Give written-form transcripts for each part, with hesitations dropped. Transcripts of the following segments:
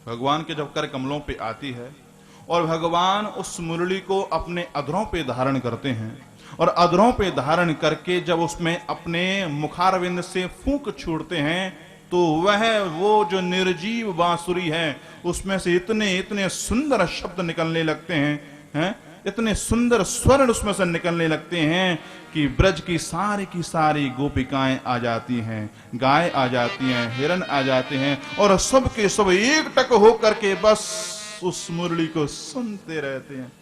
भगवान के जब कर कमलों पे आती है और भगवान उस मुरली को अपने अधरों पे धारण करते हैं और अधरों पे धारण करके जब उसमें अपने मुखारविंद से फूंक छोड़ते हैं तो वह वो जो निर्जीव बांसुरी है उसमें से इतने इतने सुंदर शब्द निकलने लगते हैं, इतने सुंदर स्वर उसमें से निकलने लगते हैं कि ब्रज की सारी गोपिकाएं आ जाती हैं, गाय आ जाती हैं, हिरण आ जाते हैं और सब के सब एक टक होकर के बस उस मुरली को सुनते रहते हैं,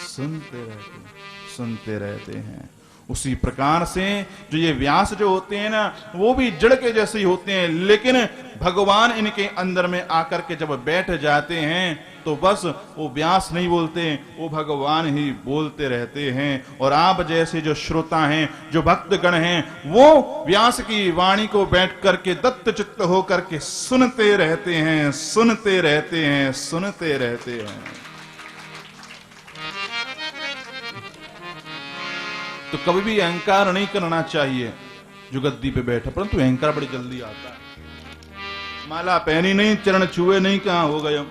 सुनते रहते हैं, सुनते रहते हैं। उसी प्रकार से जो ये व्यास जो होते हैं ना, वो भी जड़ के जैसे ही होते हैं, लेकिन भगवान इनके अंदर में आकर के जब बैठ जाते हैं तो बस वो व्यास नहीं बोलते, वो भगवान ही बोलते रहते हैं। और आप जैसे जो श्रोता हैं, जो भक्तगण हैं, वो व्यास की वाणी को बैठ करके दत्त चित्त होकर के सुनते रहते हैं, सुनते रहते हैं, सुनते रहते हैं। तो कभी भी अहंकार नहीं करना चाहिए जो गद्दी पे बैठा, परंतु अहंकार बड़ी जल्दी आता है। माला पहनी नहीं, चरण छुए नहीं, कहां हो गए हम,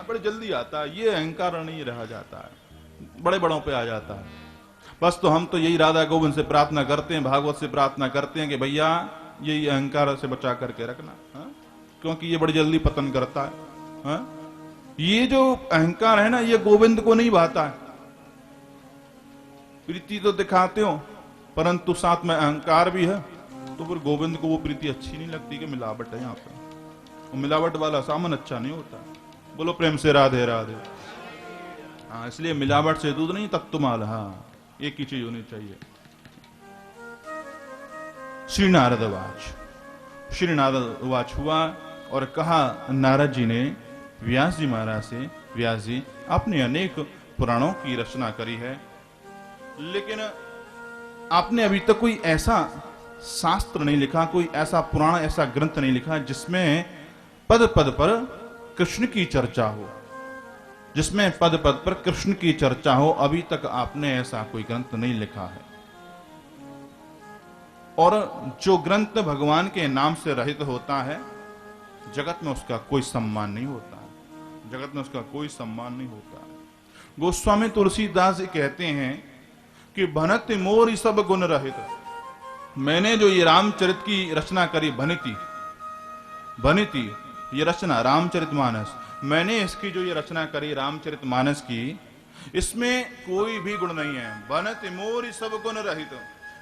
बड़ी जल्दी आता है। ये अहंकार नहीं रहा जाता है, बड़े बड़ों पे आ जाता है। बस तो हम तो यही राधा गोविंद से प्रार्थना करते हैं, भागवत से प्रार्थना करते हैं कि भैया यही अहंकार से बचा करके रखना, क्योंकि ये बड़ी जल्दी पतन करता है। ये जो अहंकार है ना, ये गोविंद को नहीं भाता है। प्रीति तो दिखाते हो परंतु साथ में अहंकार भी है, तो फिर गोविंद को वो प्रीति अच्छी नहीं लगती कि मिलावट है यहाँ पे। मिलावट वाला सामान अच्छा नहीं होता। बोलो प्रेम से राधे राधे। हाँ, इसलिए मिलावट से दूध नहीं, तत्वमाल। हाँ, एक ही चीज होनी चाहिए। श्री नारद वाच, श्री नारद वाच हुआ और कहा नारद जी ने व्यास जी महाराज से, व्यास जी आपने अनेक पुराणों की रचना करी है, लेकिन आपने अभी तक कोई ऐसा शास्त्र नहीं लिखा, कोई ऐसा पुराण, ऐसा ग्रंथ नहीं लिखा जिसमें पद पद पर कृष्ण की चर्चा हो, जिसमें पद पद पर कृष्ण की चर्चा हो। अभी तक आपने ऐसा कोई ग्रंथ नहीं लिखा है। और जो ग्रंथ भगवान के नाम से रहित होता है, जगत में उसका कोई सम्मान नहीं होता है, जगत में उसका कोई सम्मान नहीं होता है। गोस्वामी तुलसीदास जी कहते हैं कि भनत मोर सब गुण रहित। मैंने जो ये रामचरित की रचना करी, भनिति ये रचना रामचरितमानस, मैंने इसकी जो ये रचना करी रामचरितमानस की, इसमें कोई भी गुण नहीं है। भनत मोर सब गुण रहित,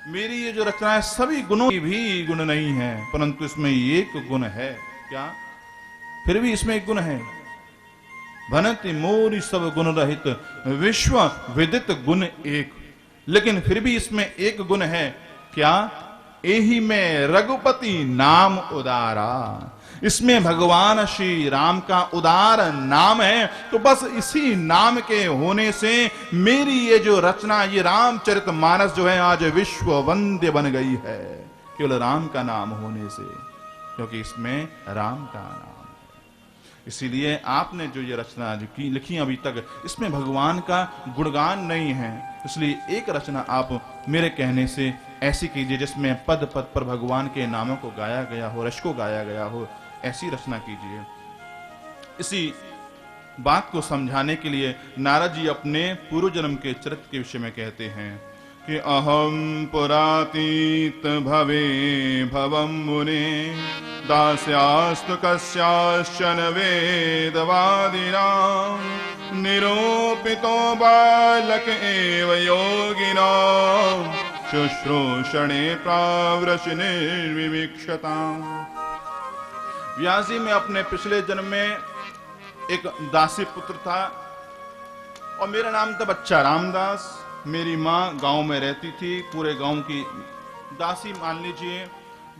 मेरी ये जो रचना है सभी गुणों की भी गुण नहीं है, परंतु इसमें एक गुण है। क्या? फिर भी इसमें एक गुण है। भनत मोर सब गुण रहित, विश्व विदित गुण एक। लेकिन फिर भी इसमें एक गुण है। क्या? एही में रघुपति नाम उदारा। इसमें भगवान श्री राम का उदार नाम है। तो बस इसी नाम के होने से मेरी ये जो रचना, ये रामचरितमानस जो है आज विश्व वंद्य बन गई है, केवल राम का नाम होने से, क्योंकि इसमें राम का नाम। इसीलिए आपने जो ये रचना जो की लिखी अभी तक, इसमें भगवान का गुणगान नहीं है। इसलिए एक रचना आप मेरे कहने से ऐसी कीजिए जिसमें पद पद पर भगवान के नामों को गाया गया हो, रस को गाया गया हो, ऐसी रचना कीजिए। इसी बात को समझाने के लिए नारद जी अपने पूर्व जन्म के चरित्र के विषय में कहते हैं कि अहम पुरातीत भवे भवम मुने दास्यास्तु कस्याश्चन वेदवादिनां निरूपितो बालक एव योगिनां शुश्रूषणे प्रावृषिने विविक्षताम्। व्यास जी में अपने पिछले जन्म में एक दासी पुत्र था और मेरा नाम था बच्चा रामदास। मेरी माँ गांव में रहती थी, पूरे गांव की दासी मान लीजिए।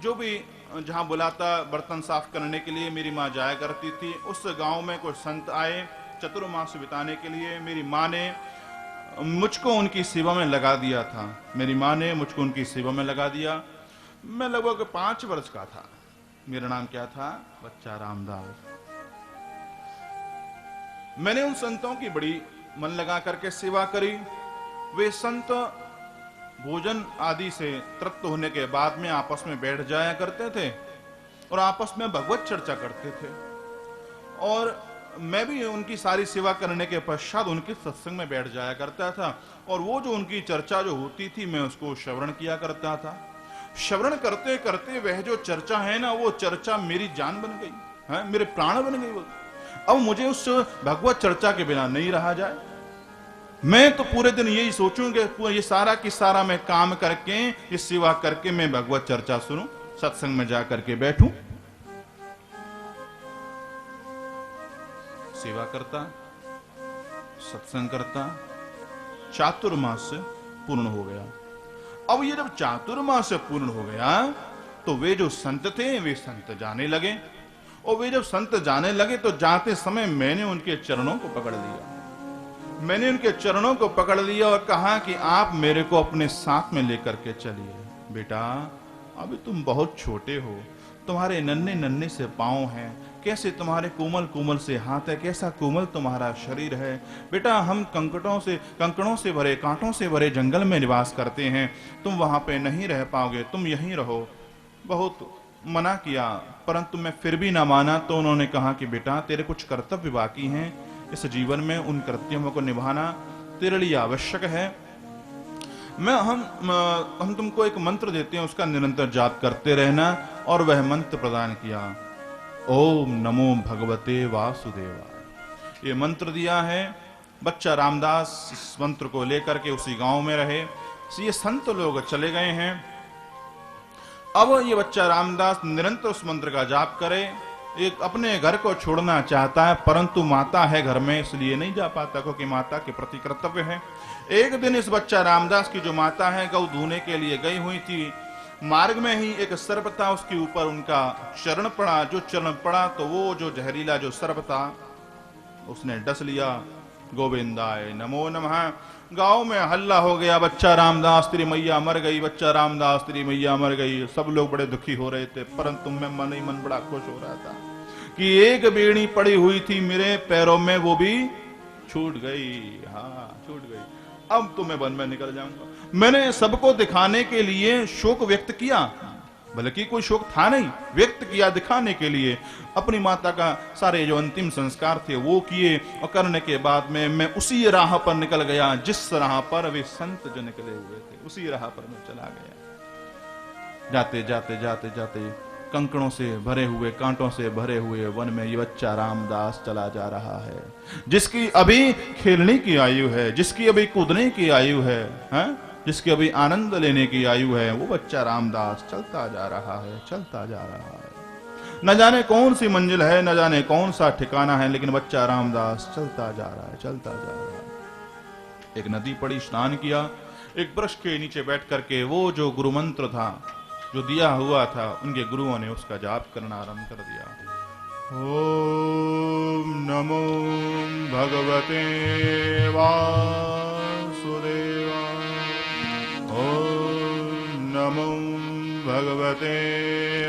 जो भी जहां बुलाता बर्तन साफ करने के लिए मेरी माँ जाया करती थी। उस गांव में कुछ संत आए चतुर्मास बिताने के लिए। मेरी माँ ने मुझको उनकी सेवा में लगा दिया था। मेरी माँ ने मुझको उनकी सेवा में लगा दिया। मैं लगभग 5 वर्ष का था। मेरा नाम क्या था? बच्चा रामदास। मैंने उन संतों की बड़ी मन लगा करके सेवा करी। वे संत भोजन आदि से तृप्त होने के बाद में आपस में बैठ जाया करते थे और आपस में भगवत चर्चा करते थे। और मैं भी उनकी सारी सेवा करने के पश्चात उनके सत्संग में बैठ जाया करता था और वो जो उनकी चर्चा जो होती थी मैं उसको श्रवण किया करता था। श्रवण करते करते वह जो चर्चा है ना, वो चर्चा मेरी जान बन गई है, मेरे प्राण बन गई वो। अब मुझे उस भगवत चर्चा के बिना नहीं रहा जाए। मैं तो पूरे दिन यही सोचूं कि ये सारा की सारा मैं काम करके, ये सेवा करके मैं भगवत चर्चा सुनूं, सत्संग में जा करके बैठूं, सेवा करता, सत्संग करता। चातुर्मास पूर्ण हो गया। अब ये जब चातुर्मास पूर्ण हो गया तो वे जो संत थे वे संत जाने लगे, और वे जब संत जाने लगे तो जाते समय मैंने उनके चरणों को पकड़ लिया। मैंने उनके चरणों को पकड़ लिया और कहा कि आप मेरे को अपने साथ में लेकर के चलिए। बेटा अभी तुम बहुत छोटे हो, तुम्हारे नन्हे नन्हे से पांव हैं, कैसे तुम्हारे कोमल कोमल से हाथ है, कैसा कोमल तुम्हारा शरीर है। बेटा हम कंकड़ों से भरे, कांटों से भरे जंगल में निवास करते हैं, तुम वहां पे नहीं रह पाओगे, तुम यहीं रहो। बहुत मना किया परंतु मैं फिर भी ना माना। तो उन्होंने कहा कि बेटा तेरे कुछ कर्तव्य बाकी हैं इस जीवन में, उन कर्तव्यों को निभाना तेरे लिए आवश्यक है। हम तुमको एक मंत्र देते हैं, उसका निरंतर जाप करते रहना। और वह मंत्र प्रदान किया, ओम नमो भगवते वासुदेवाय। ये मंत्र दिया है। बच्चा रामदास इस मंत्र को लेकर के उसी गांव में रहे। ये संत लोग चले गए हैं। अब ये बच्चा रामदास निरंतर उस मंत्र का जाप करे। एक अपने घर को छोड़ना चाहता है परंतु माता है घर में, इसलिए नहीं जा पाता, क्योंकि माता के प्रति कर्तव्य है। एक दिन इस बच्चा रामदास की जो माता है गौ धोने के लिए गई हुई थी, मार्ग में ही एक सर्प था, उसके ऊपर उनका चरण पड़ा। जो चरण पड़ा तो वो जो जहरीला जो सर्प था उसने डस लिया। गोविंदाय नमो नमः। गांव में हल्ला हो गया, बच्चा रामदास तेरी मैया मर गई, बच्चा रामदास तेरी मैया मर गई। सब लोग बड़े दुखी हो रहे थे परंतु मैं मन ही मन बड़ा खुश हो रहा था कि एक बेड़ी पड़ी हुई थी मेरे पैरों में, वो भी छूट गई। हाँ छूट गई। अब तो मैं वन में निकल जाऊंगा। मैंने सबको दिखाने के लिए शोक व्यक्त किया, बल्कि कोई शोक था नहीं, व्यक्त किया दिखाने के लिए। अपनी माता का सारे जो अंतिम संस्कार थे वो किए और करने के बाद में मैं उसी राह पर निकल गया जिस राह पर वे संत जो निकले हुए थे, उसी राह पर मैं चला गया। जाते जाते जाते जाते कंकड़ों से भरे हुए, कांटों से भरे हुए वन में ये बच्चा रामदास चला जा रहा है, जिसकी अभी खेलने की आयु है, जिसकी अभी कूदने की आयु है, जिसकी अभी आनंद लेने की आयु है। वो बच्चा रामदास चलता जा रहा है, चलता जा रहा है। न जाने कौन सी मंजिल है, न जाने कौन सा ठिकाना है, लेकिन बच्चा रामदास चलता जा रहा है, चलता जा रहा है। एक नदी पड़ी, स्नान किया। एक वृक्ष के नीचे बैठ करके वो जो गुरु मंत्र था जो दिया हुआ था, उनके गुरुओं ने उसका जाप करना आरंभ कर दिया। ओम नमो भगवते वासुदेवाय। ओम नमो भगवते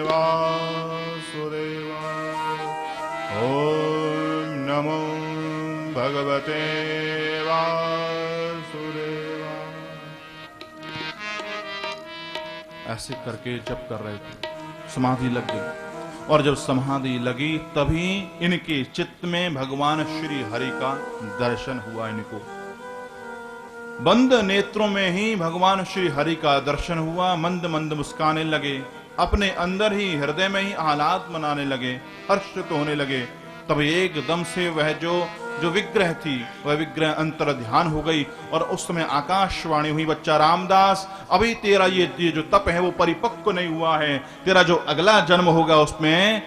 वासुदेवाय। ओम नमो भगवते वासुदेवाय। ऐसे करके जप कर रहे थे, समाधि लग गई। और जब समाधि लगी तभी इनके चित्त में भगवान श्री हरि का दर्शन हुआ। इनको बंद नेत्रों में ही भगवान श्री हरि का दर्शन हुआ। मंद मंद मुस्काने लगे, अपने अंदर ही हृदय में ही आह्लाद मनाने लगे, हर्षित होने लगे। तब एकदम से वह जो विग्रह थी वह विग्रह अंतर ध्यान हो गई और उस समय आकाशवाणी हुई, बच्चा रामदास अभी तेरा ये जो तप है वो परिपक्व नहीं हुआ है, तेरा जो अगला जन्म होगा उसमें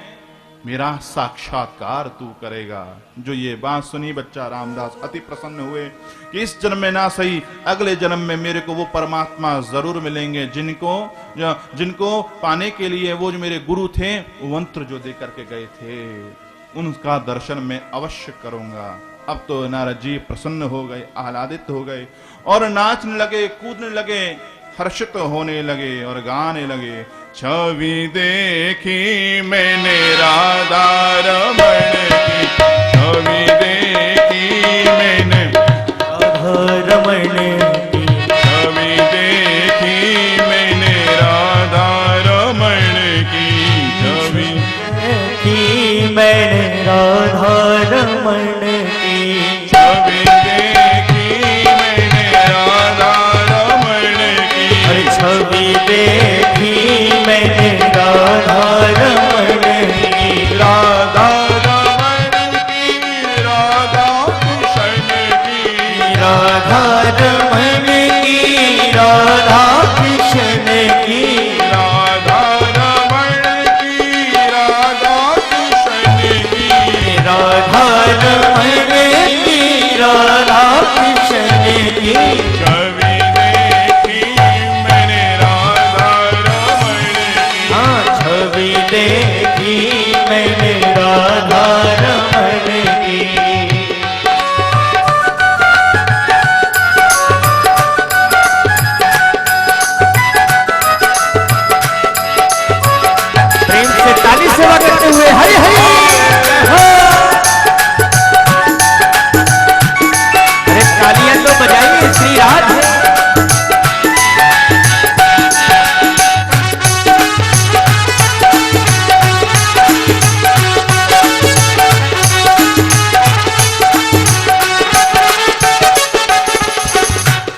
मेरा साक्षात्कार तू करेगा। जो ये बात सुनी बच्चा रामदास अति प्रसन्न हुए कि इस जन्म में ना सही अगले जन्म में मेरे को वो परमात्मा जरूर मिलेंगे जिनको पाने के लिए वो जो मेरे गुरु थे वो मंत्र जो दे करके गए थे उनका दर्शन मैं अवश्य करूंगा। अब तो नारद जी प्रसन्न हो गए, आह्लादित हो गए और नाचने लगे, कूदने लगे, हर्षित होने लगे और गाने लगे। छवि देखी मैंने राधा रमण की, छवि देखी मैंने राधा रमण की, छवि देखी मैंने राधा रमण की, छवि देखी मैंने राधा रमण की छवि देखी मैंने राधा रमण की। अरे छवि देखी मैंने राधा रमण की राधा रमण की, राधा कृष्ण की। राधा रमण की राधा कृष्ण की राधा रमण की, राधा कृष्ण की। राधा रमण की राधा कृष्ण की छवि देखी मैंने राधा रमण की। हाँ छवि देखी मैंने राधा रमण की प्रेम से ताली सेवा करते हुए हरि हरि अरे तालियां तो बजाइए श्री राज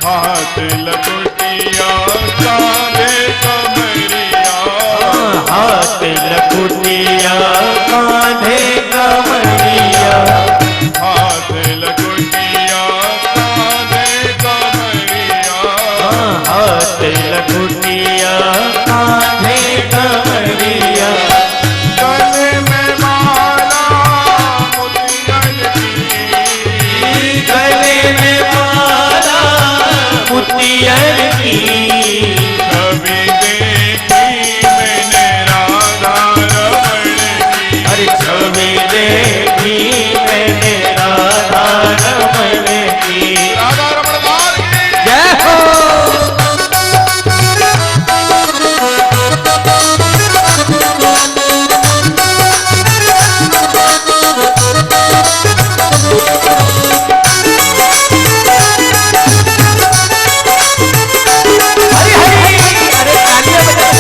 हाथ लकुटिया कांधे कमरिया। हाथ लकुटिया कांधे कमरिया हाथ लकुटिया कांधे कमरिया। हाथ लकुटिया कांधे कमरिया गले में माला मोतियन की। गले में माला मोतियन की छवि देखी मैंने राधा रमण की। अरे छवि देखी मैंने राधा रमण की राधा रमण लाल की। जय हो हरि हरि अरे तालियां बजाओ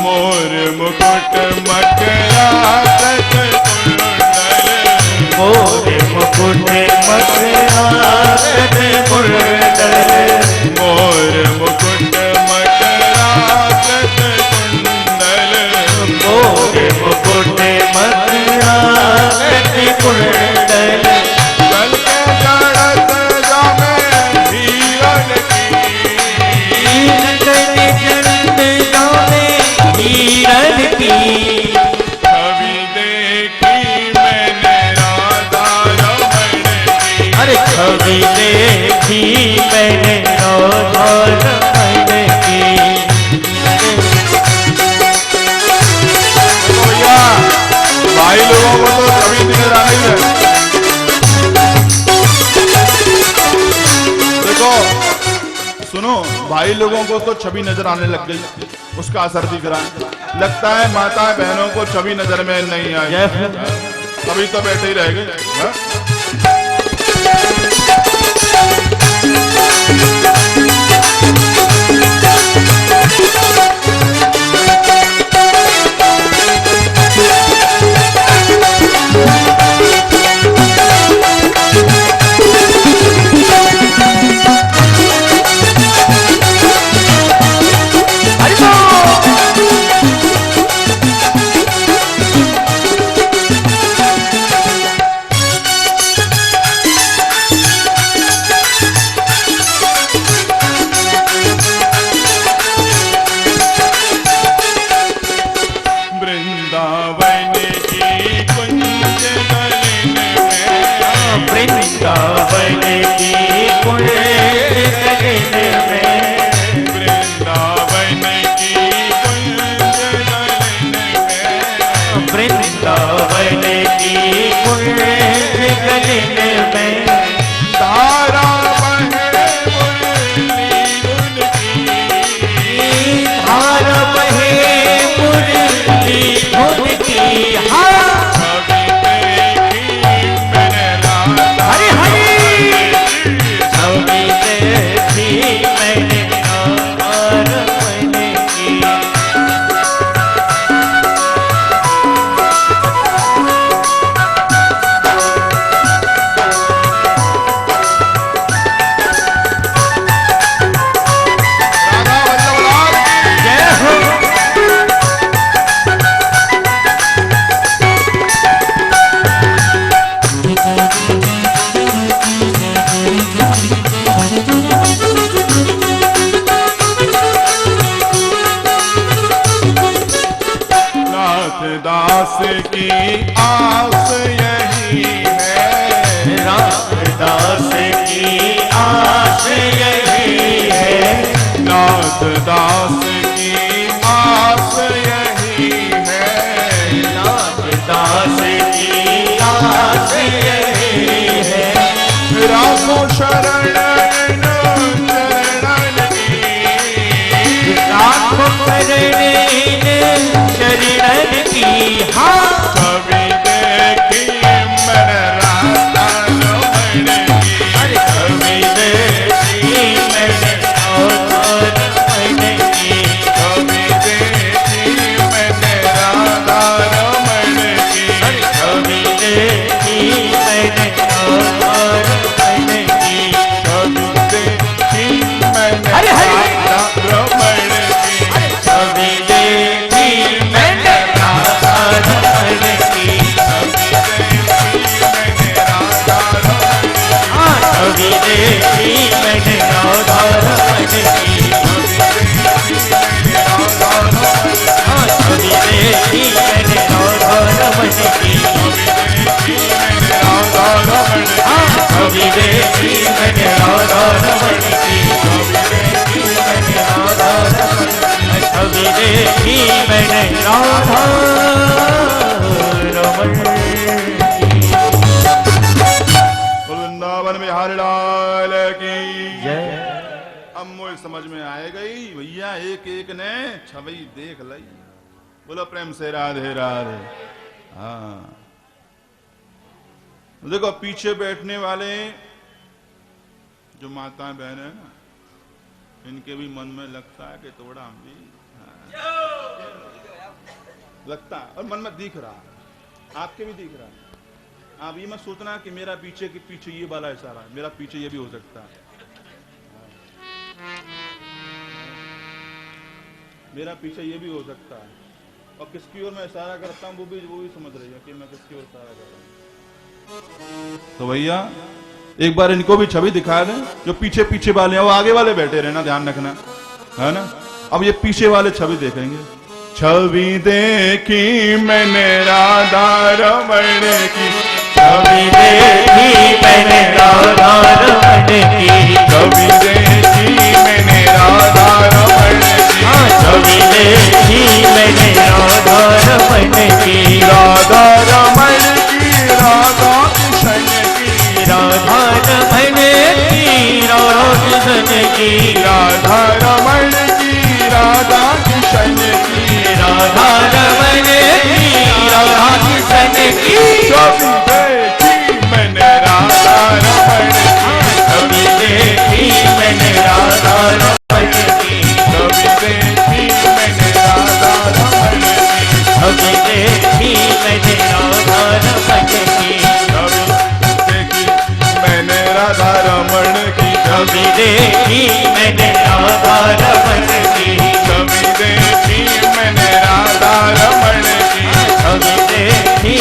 मोर मुकुट मकरात कुंडल। मोरे मुकुट मकरात कुंडल मोर मुकुट मकरात कुंडल। मोरे मुकुट मकरात कुंडल गल के जड़त जामे हीरन की। हीरन की छवि देखी मैंने राधा रमण की। अरे छवि देखी मैंने राधा रमण की भैया भाई लोगों को तो छवि नजर आ रही है। देखो सुनो, भाई लोगों को तो छवि नजर आने लग गई, उसका असर दिख रहा है। लगता है माता बहनों को छवि नजर में नहीं आई, अभी तो बैठे ही रह गए। हाँ? वृंदावन की कुंज गलन में। वृंदावन की कुंज गलन में। वृंदावन की कुंज गलन में। वृंदावन की कुंज गलन में। धारा बहे मुरली धुन की। धारा बहे मुरली धुन की। हाँ छवि देखी मैंने राधा नाथ दास की आस यही है, नाथ दास की आस यही है, राखो शरण चरणन की, राखो शरण चरणन की। हाँ कभी देखी मैंने राधा रमण की, अरे कभी देखी मैंने राधा रमण की, कभी देखी मैंने राधा रमण की, अरे कभी देखी मैंने राधा रमण की, कभी देखी मैंने अरे हरि राधा रमण की, कभी देखी मैंने राधा रमण की, कभी देखी मैंने राधा रमण की, हाँ कभी देखी मैंने राधा रमण की, हाँ कभी देखी मैंने राधा रमण की, कभी देखी मैंने राधा रमण की। वृंदावन में हर लाल की जय। अब मुझे समझ में आए गई भैया, एक एक ने छवि देख ली। बोलो प्रेम से राधे राधे। हाँ देखो पीछे बैठने वाले जो माताएं बहन है ना, इनके भी मन में लगता है कि थोड़ा हम भी लगता है, और मन में दिख रहा है, आपके भी दिख रहा है। आप ये मत सोचना कि मेरा पीछे के पीछे ये वाला इशारा है, मेरा पीछे ये भी हो सकता है, मेरा पीछे ये भी हो सकता है, और किसकी ओर मैं इशारा करता हूँ वो भी समझ रही है कि मैं किसकी ओर इशारा कर रहा हूँ। तो भैया एक बार इनको भी छवि दिखा दें, जो पीछे पीछे वाले हैं वो आगे वाले बैठे रहना, ध्यान रखना है ना। अब ये पीछे वाले छवि देखेंगे। छवि देखी मैंने राधा रमण की, छवि देखी मैंने राधा रमण की, छवि देखी मैंने राधा रमण की, हाँ छवि देखी मैंने राधा रमण की, राधा रमण की, राधा कृष्ण की, राधा रमण की, राधा कृष्ण की, राधा रमण की, राधा कृष्ण की, राधा रमण की, राधा कृष्ण की। छवि देखी मैंने राधा रमण की, छवि देखी मैंने राधा रमण की, छवि देखी मैंने राधा रमण की, छवि देखी मैंने राधा रमण की, छवि देखी मैंने राधा रमण की, छवि देखी मैंने राधा रमण की, छवि देखी मैंने राधा रमण की, छवि देखी